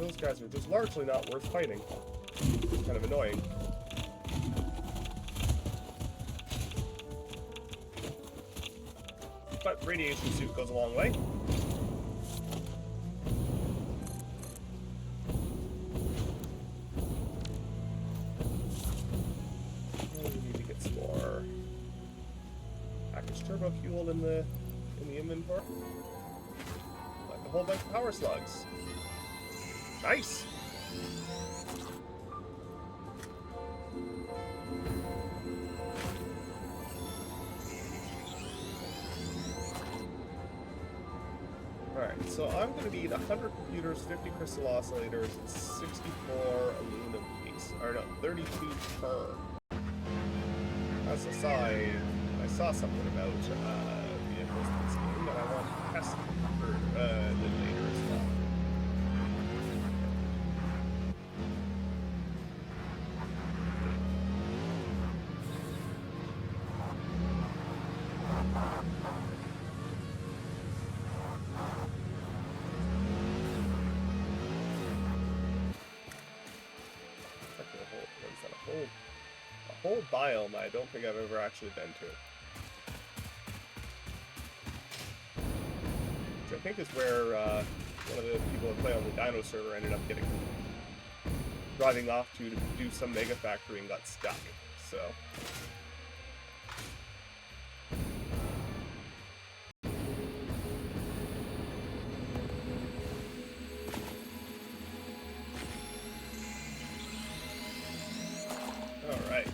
those guys are just largely not worth fighting. Kind of annoying. But radiation suit goes a long way. We need to get some more package turbo fuel in the inventory. Like a whole bunch of power slugs. Nice. Alright, so I'm going to need 100 computers, 50 crystal oscillators, and 64 aluminum piece. Or no, 32 per. As a side, I saw something about vehicles in this game that I want to test for later as well. A whole biome I don't think I've ever actually been to. Which I think is where one of the people that play on the Dino server ended up driving off to do some mega factory and got stuck. So. Alright.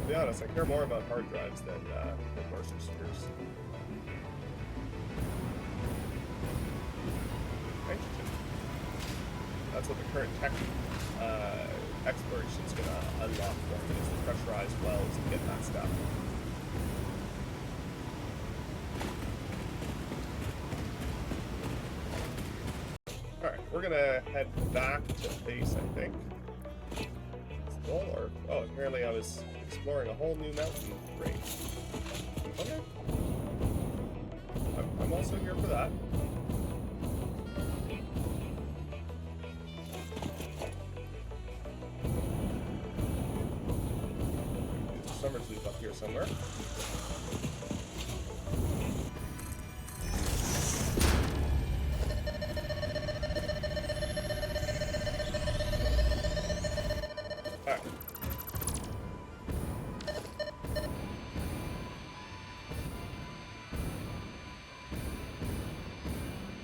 To be honest, I care more about hard drives than Marshall Spears. Nitrogen. That's what the current tech exploration is going to unlock for me, is the pressurized wells to get that stuff. Alright, we're going to head back to base, I think. Or, oh, apparently I was exploring a whole new mountain range. Okay. I'm also here for that. Summer's leaf up here somewhere. Alright.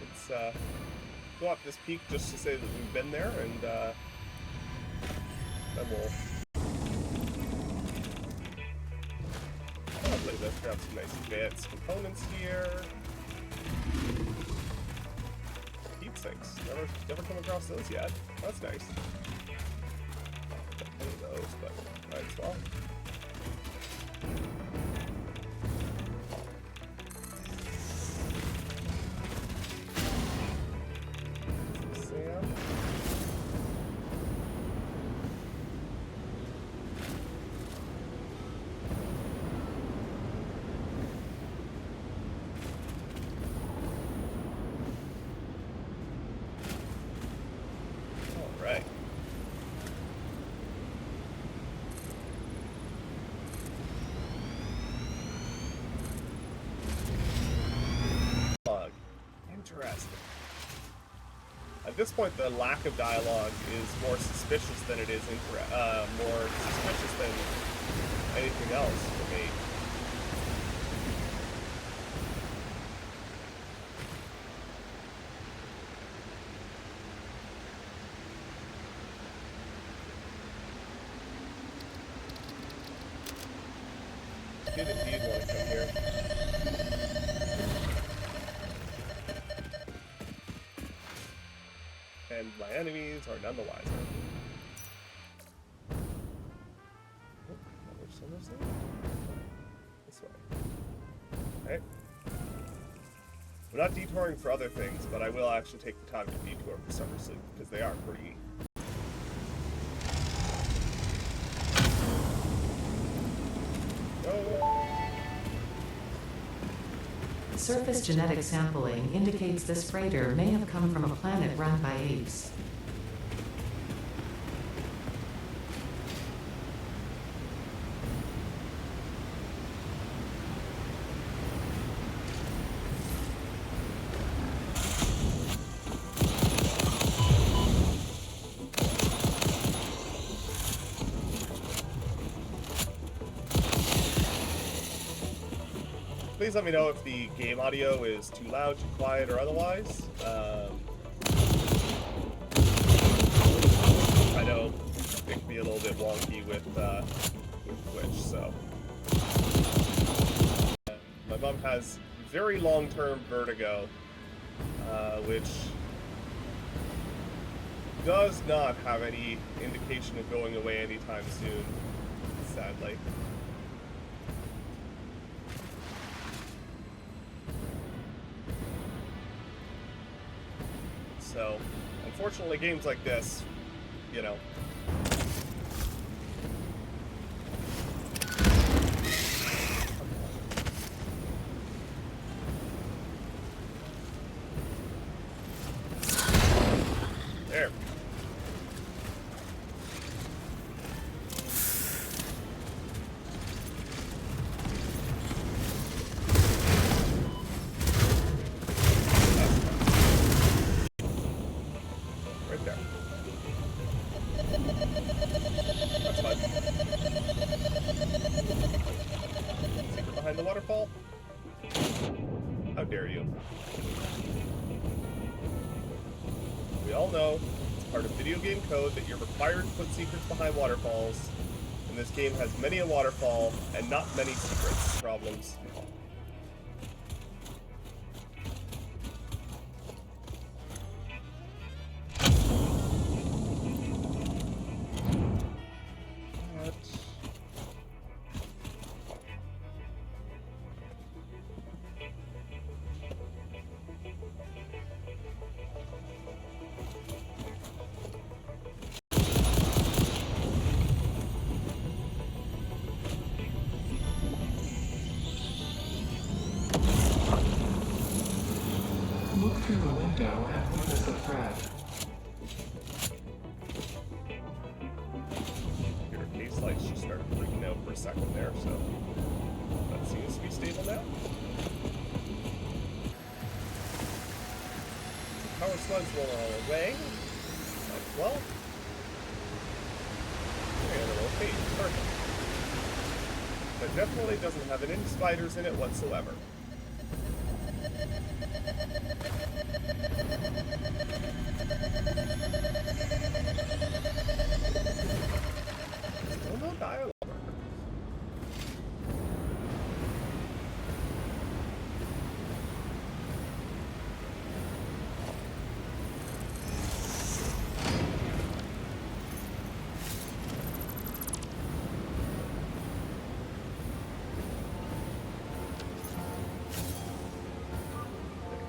Let's go up this peak just to say that we've been there, and then we'll let's grab some nice advanced components here. Heat sinks. Never come across those yet. That's nice. Not many of those, but might as well. Sand. Alright. Interesting. At this point, the lack of dialogue is more suspicious than it is more suspicious than anything else for me. I did indeed want to come here. And my enemies are none the wiser. Oh, which side is that? This way. Okay. I'm not detouring for other things, but I will actually take the time to detour for summer sleep, because they are pretty... Oh. Surface genetic sampling indicates this freighter may have come from a planet run by apes. Please let me know if the game audio is too loud, too quiet, or otherwise. I know it can be a little bit wonky with Twitch, so. My mom has very long-term vertigo, which does not have any indication of going away anytime soon, sadly. So, unfortunately, games like this, you know. There. How dare you? We all know it's part of video game code that you're required to put secrets behind waterfalls, and this game has many a waterfall and not many secrets problems. Look through the window and witness a thread. Your case lights just started freaking out for a second there, so that seems to be stable now. Power slugs roll all away. Well. And it'll fade. Perfect. But definitely doesn't have any spiders in it whatsoever. Still no dialogue.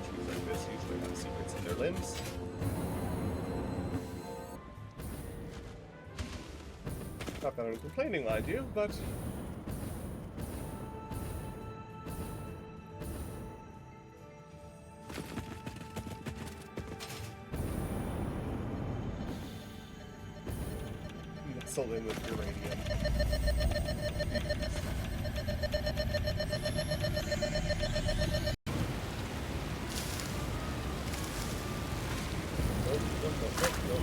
Trees like this usually have secrets in their limbs. Not that I'm complaining, mind you, but... nestled in with uranium. Nope.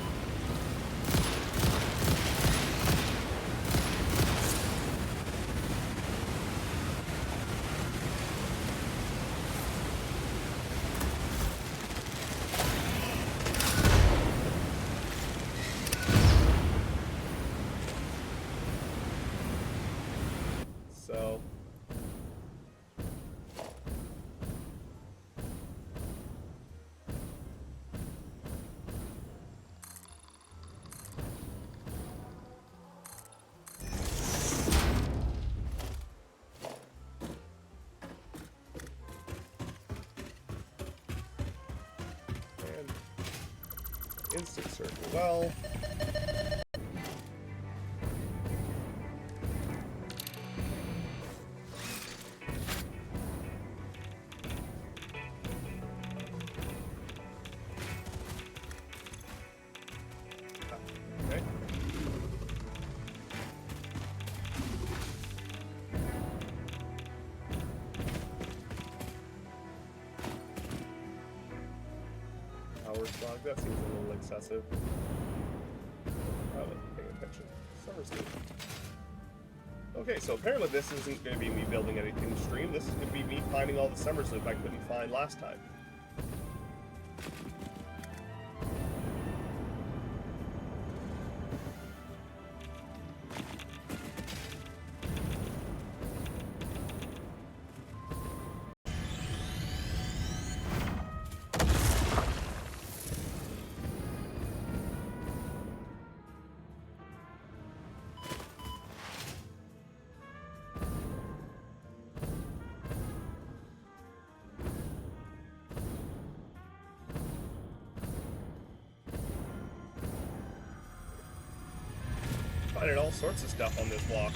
well. Okay. Power slog, that seems a little excessive. I wasn't paying attention. Summer sleep. Okay, so apparently this isn't going to be me building anything to stream. This is going to be me finding all the summer sloop I couldn't find last time. Finding all sorts of stuff on this walk.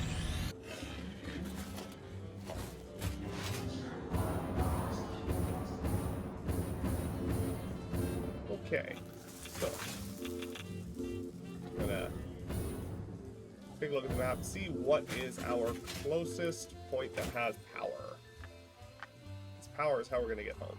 Okay, so I'm gonna take a look at the map, see what is our closest point that has power. This power is how we're gonna get home.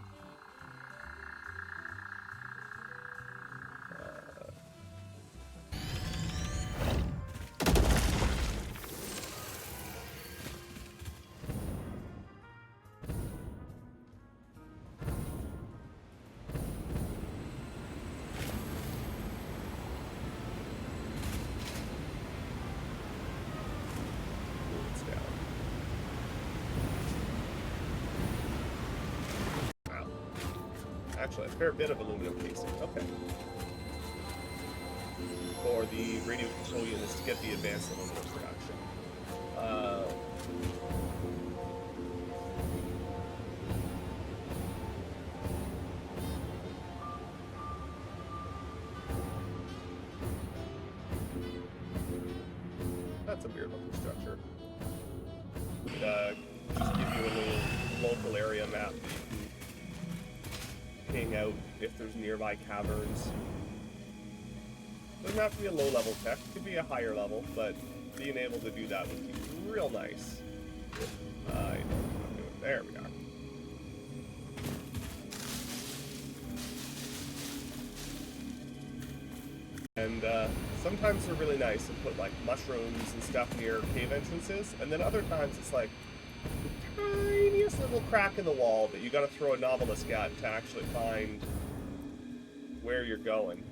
Actually, a fair bit of aluminum casing. Okay. For the radio control units to get the advanced aluminum production. That's a weird looking structure. Just give you a little local area map that you can ping out if there's nearby caverns. Doesn't have to be a low level tech, it could be a higher level, but being able to do that would be real nice. I know what I'm doing. There we are. And sometimes they're really nice and put like mushrooms and stuff near cave entrances, and then other times it's like the tiniest little crack in the wall that you gotta throw a novelist at to actually find where you're going.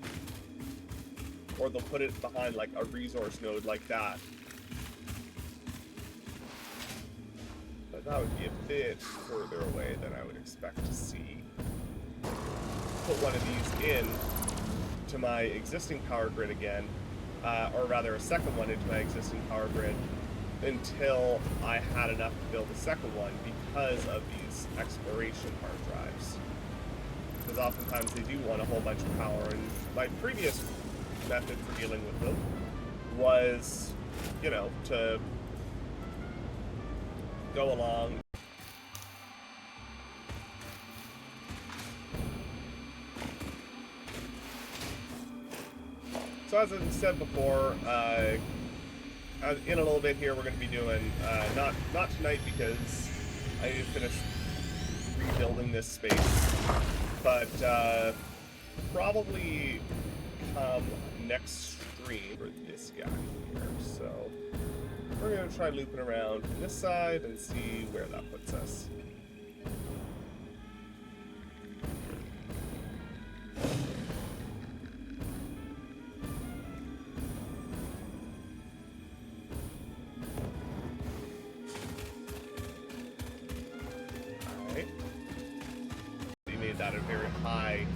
Or they'll put it behind like a resource node like that. But that would be a bit further away than I would expect to see. Put one of these in to my existing power grid again, or rather a second one into my existing power grid, until I had enough to build a second one because of these exploration hard drives. Because oftentimes they do want a whole bunch of power, and my previous method for dealing with them was, you know, to go along so as I said before, in a little bit here we're going to be doing, not tonight because I need to finish rebuilding this space, but probably next stream for this guy here. So we're going to try looping around this side and see where that puts us. That a very high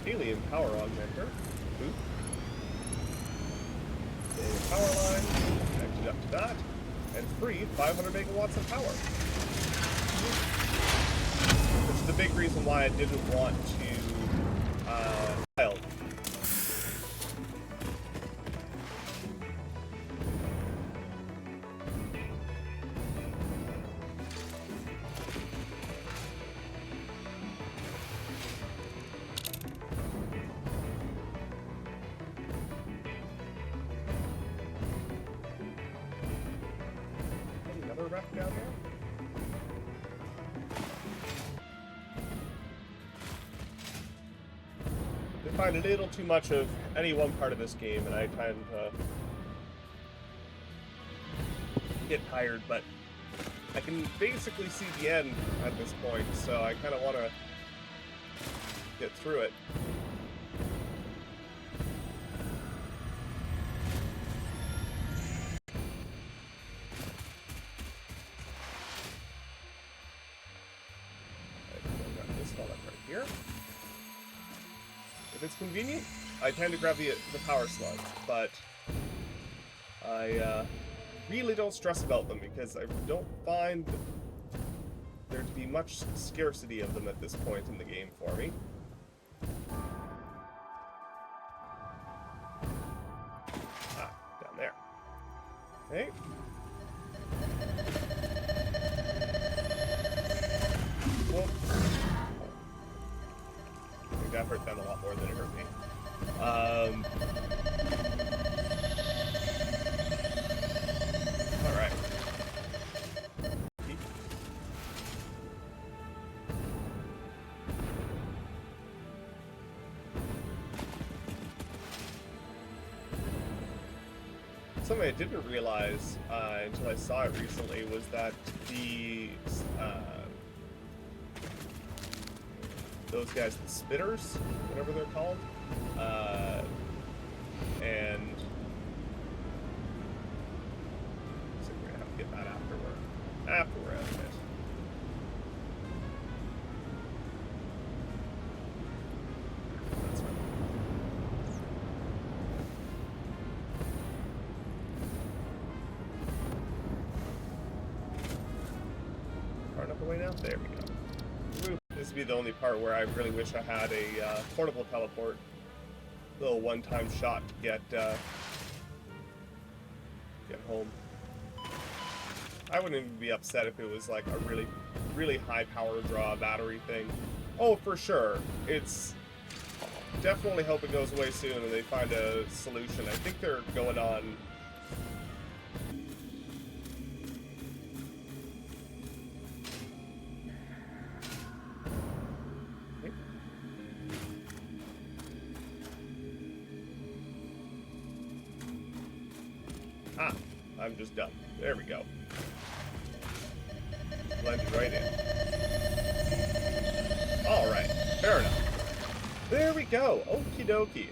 Alien power augmenter. Boop. A power line. Connected up to that. And free 500 megawatts of power. Which is the big reason why I didn't want to wild. Another wreck down there? I find a little too much of any one part of this game, and I tend to get tired, but I can basically see the end at this point, so I kind of want to get through it. I've got this one up right here. If it's convenient, I tend to grab the power slugs, but I really don't stress about them because I don't find there to be much scarcity of them at this point in the game for me. Ah, down there. Okay. Well, I think that hurt them a lot more than it hurt me. Alright. Something I didn't realize until I saw it recently was that the those guys, the spitters, whatever they're called, and so we're gonna have to get that after we're out of it. That's right. Far enough away now? There we go. Woo. This would be the only part where I really wish I had a portable teleport. Little one-time shot to get home. I wouldn't even be upset if it was like a really, really high power draw battery thing. Oh, for sure. It's definitely hope it goes away soon and they find a solution. I think they're going on. Ah, I'm just dumb. There we go. Blended right in. Alright, fair enough. There we go. Okie dokie.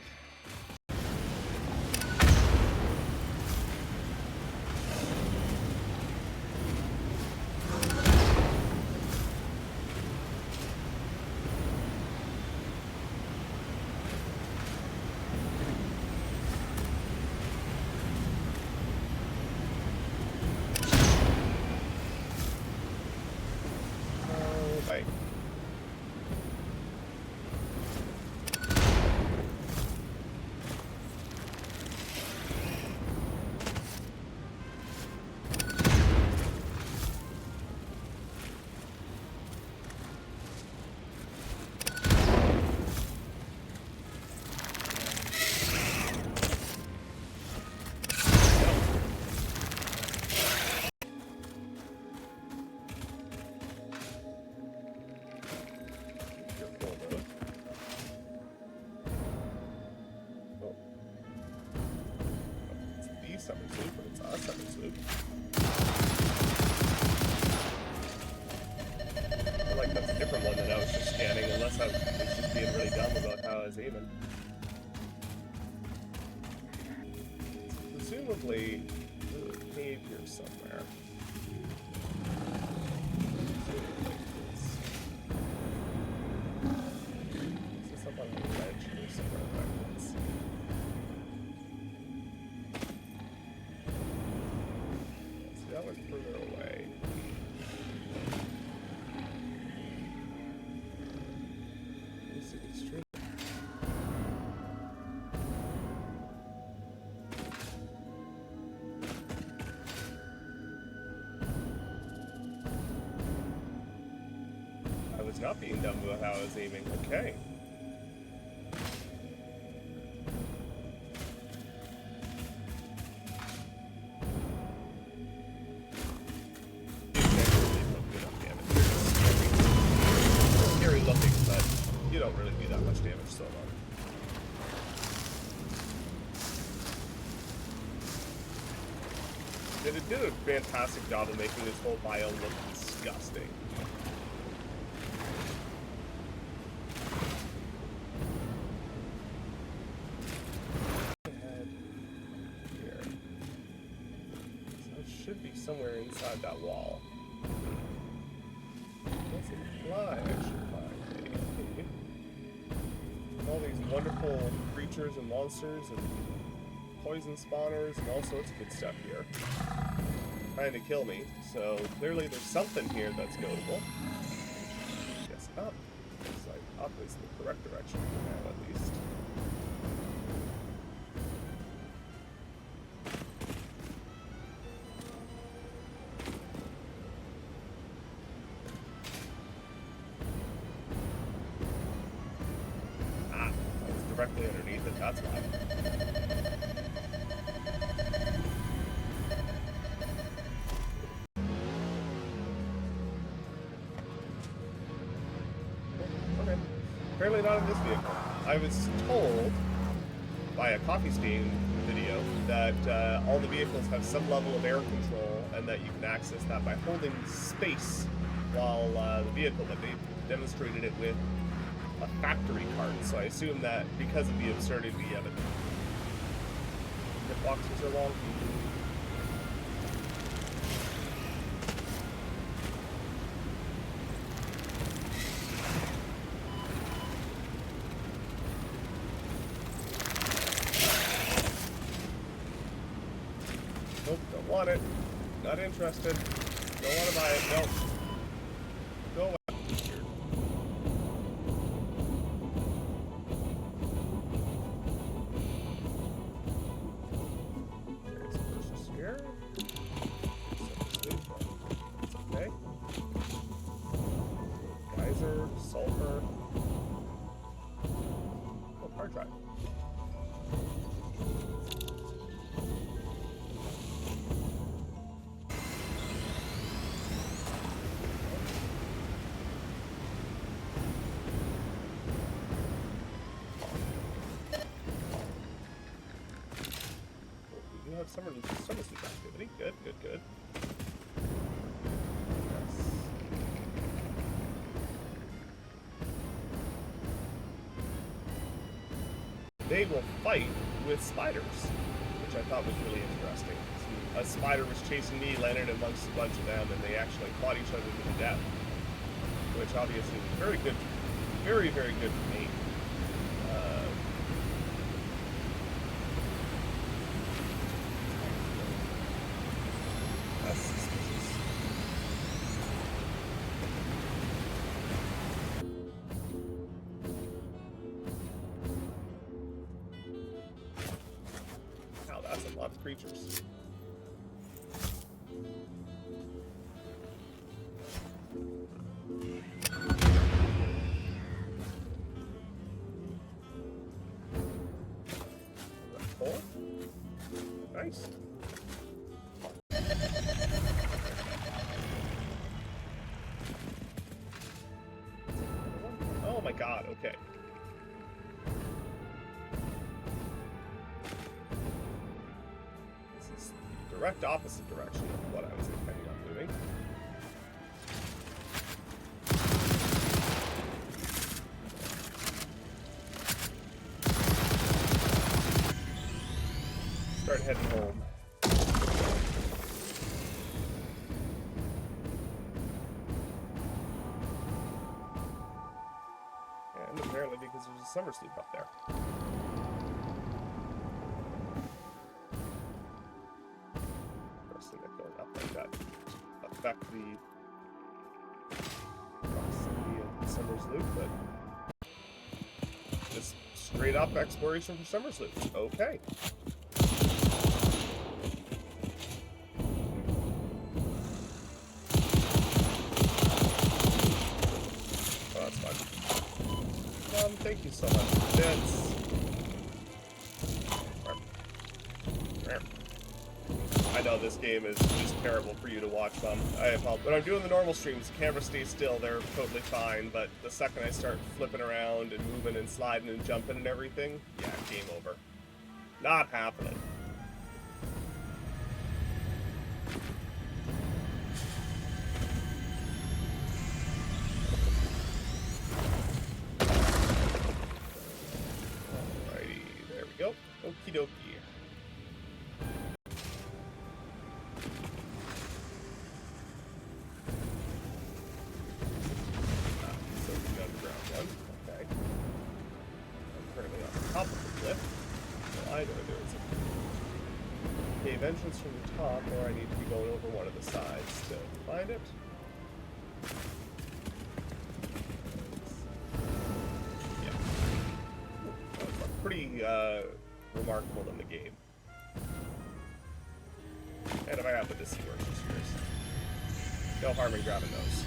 Summon Sloop, but it's a Summon Sloop. I feel like that's a different one that I was just scanning, unless I was just being really dumb about how I was aiming. Presumably, there's a cave here somewhere. Is this up on the ledge? was not being done with how I was aiming. Okay. Scary looking, but you don't really do that much damage so long. They did a fantastic job of making this whole biome look disgusting. Here. So it should be somewhere inside that wall. Doesn't fly, I should find maybe. All these wonderful creatures and monsters and poison spawners and all sorts of good stuff here. Trying to kill me, so clearly there's something here that's notable. Guess up. Looks like up is the correct direction for now, at least. Ah, I was directly underneath it, that's why. Apparently not in this vehicle. I was told by a Coffee Stain video that all the vehicles have some level of air control and that you can access that by holding space while the vehicle, but they demonstrated it with a factory cart. So I assume that because of the absurdity of it, the boxes are long. Nope, don't want it. Not interested. Don't want to buy it. Nope. Go away. Okay, so there's just here. It's okay. Geyser, sulfur. Oh, hard drive. Summer sleep activity. Good, good, good. Yes. They will fight with spiders, which I thought was really interesting. A spider was chasing me, landed amongst a bunch of them, and they actually fought each other to the death, which obviously was very good, very, very good for me. Wow, that's a lot of creatures. Four? Nice. Oh my god, okay. This is the direct opposite direction of what I was intending on doing. Start heading home. And apparently because there's a summer sleep up there. First thing that going up like that affect the proximity of the summer's loop, but just straight up exploration for summer's loop. Okay. still have some bits. I know this game is just terrible for you to watch on. I apologize. When I'm doing the normal streams, the camera stays still, they're totally fine, but the second I start flipping around and moving and sliding and jumping and everything, yeah, game over. Not happening. Alrighty, there we go. Okie dokie. Entrance from the top, or I need to be going over one of the sides to find it. Yeah. That's pretty remarkable in the game. And if I happen to see where it's yours. No harm in grabbing those.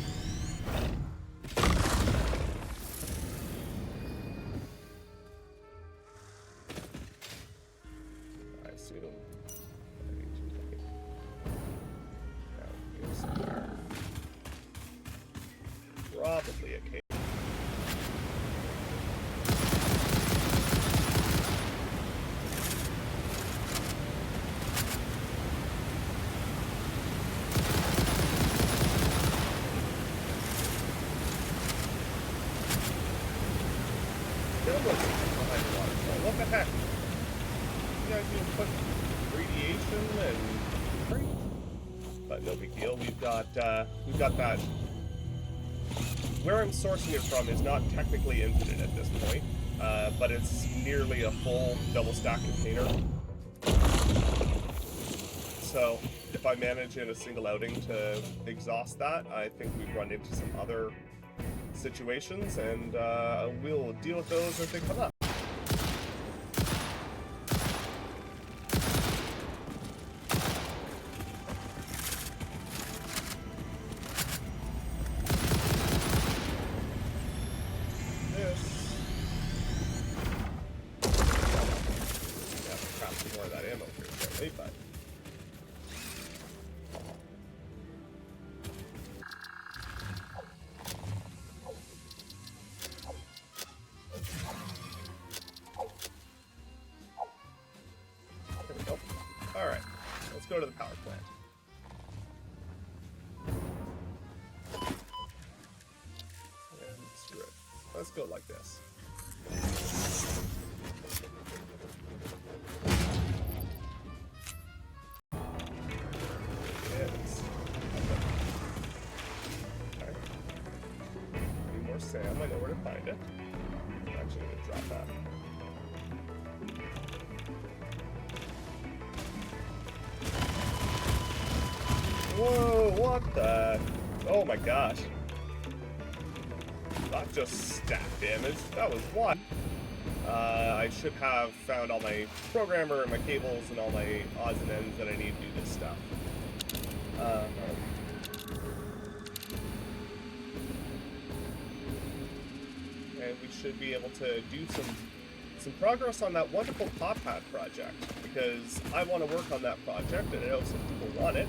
I assume. Probably a cave. What the heck? You guys even put radiation and... But no big deal. We've got that. Where I'm sourcing it from is not technically infinite at this point, but it's nearly a full double stack container. So if I manage in a single outing to exhaust that, I think we've run into some other situations, and we'll deal with those as they come up. Alright, let's go to the power plant. And screw it. Let's go like this. Yes. Okay. Any more Sam? I know where to find it. I'm actually going to drop that. Whoa, what the? Oh my gosh. Not just stat damage, that was what? I should have found all my programmer and my cables and all my odds and ends that I need to do this stuff. And we should be able to do some progress on that wonderful Top Hat project, because I want to work on that project, and I know some people want it.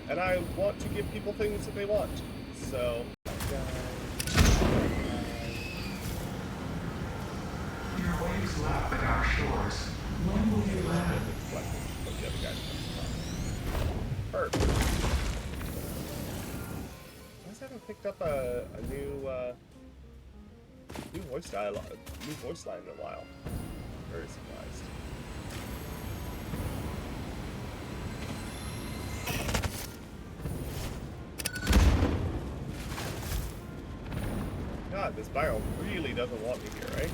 And I want to give people things that they want. So... Your waves lap at our shores. When will you land? Perfect. I just haven't picked up a new voice dialogue, new voice line in a while. Very surprised. God, this biome really doesn't want me here, right?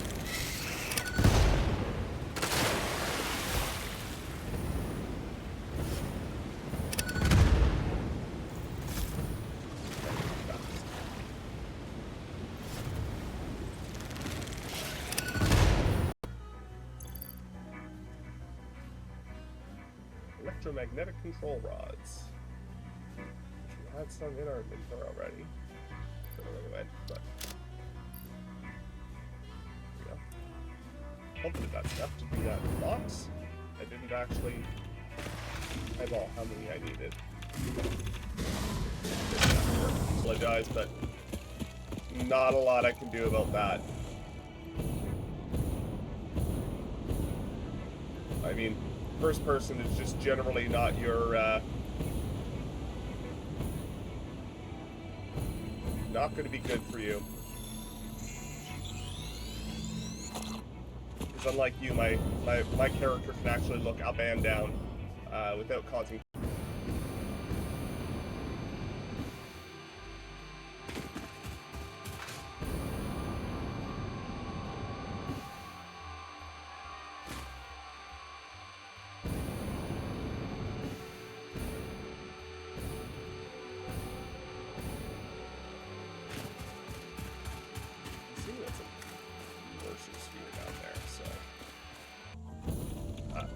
Electromagnetic control rods. We had some in our inventory already. Don't know where they went, but... There we go. Hopefully that's enough to do that box. I didn't actually eyeball how many I needed. Apologize, but not a lot I can do about that. I mean, first person is just generally not your, not going to be good for you. Because unlike you, my character can actually look up and down without causing.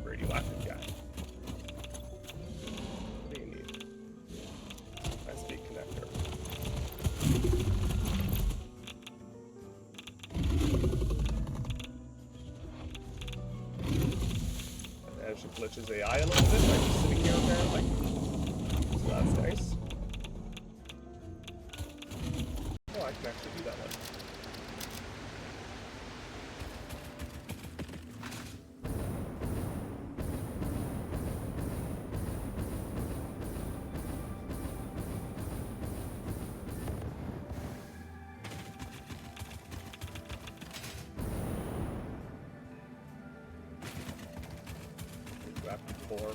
Radioactive guy. What do you need? High-speed connector. I managed to glitch his AI a little bit by just sitting here apparently. So that's nice. Oh, I can actually do that one.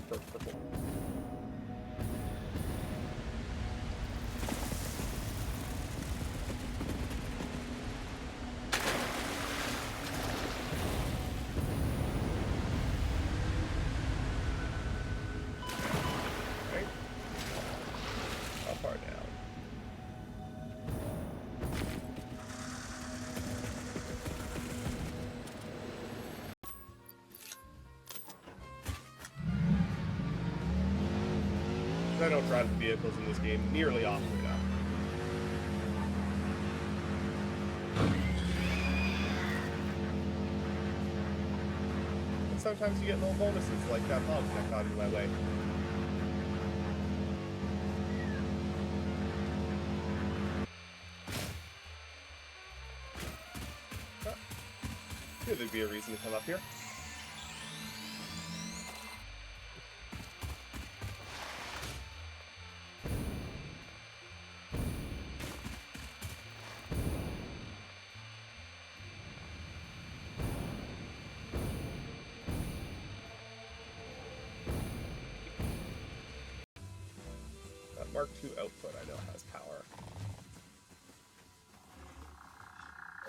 For purple. Okay. How far down? I don't drive the vehicles in this game nearly often enough. And sometimes you get little bonuses like that hog that got in my way. Here there'd be a reason to come up here. Mark II output I know has power.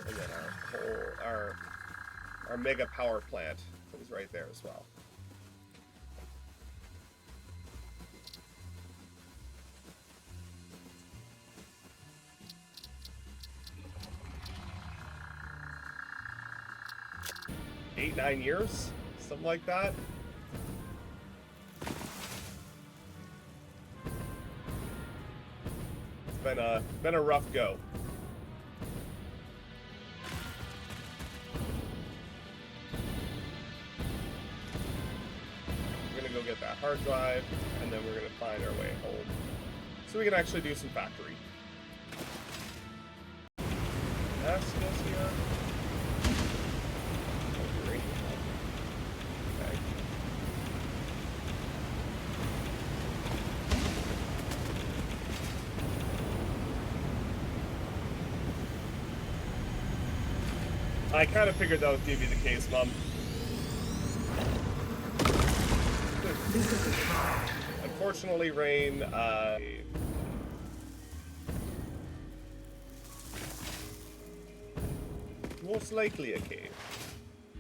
And then our mega power plant is right there as well. Eight, 9 years? Something like that. Been a rough go. We're gonna go get that hard drive, and then we're gonna find our way home, so we can actually do some factory. That's this here. Okay. I kind of figured that was going to be the case, Mom. Unfortunately, Rain, most likely a cave.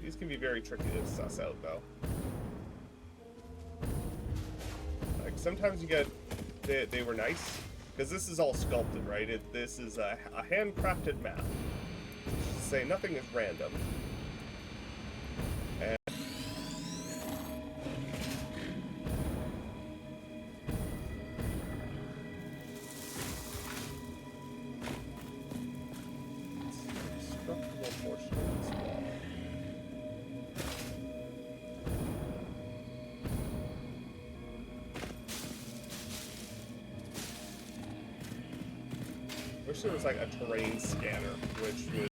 These can be very tricky to suss out, though. Like, sometimes you get... They were nice, because this is all sculpted, right? This is a handcrafted map. Say nothing is random. And destructible portion of this wall. wish there was like a terrain scanner, which would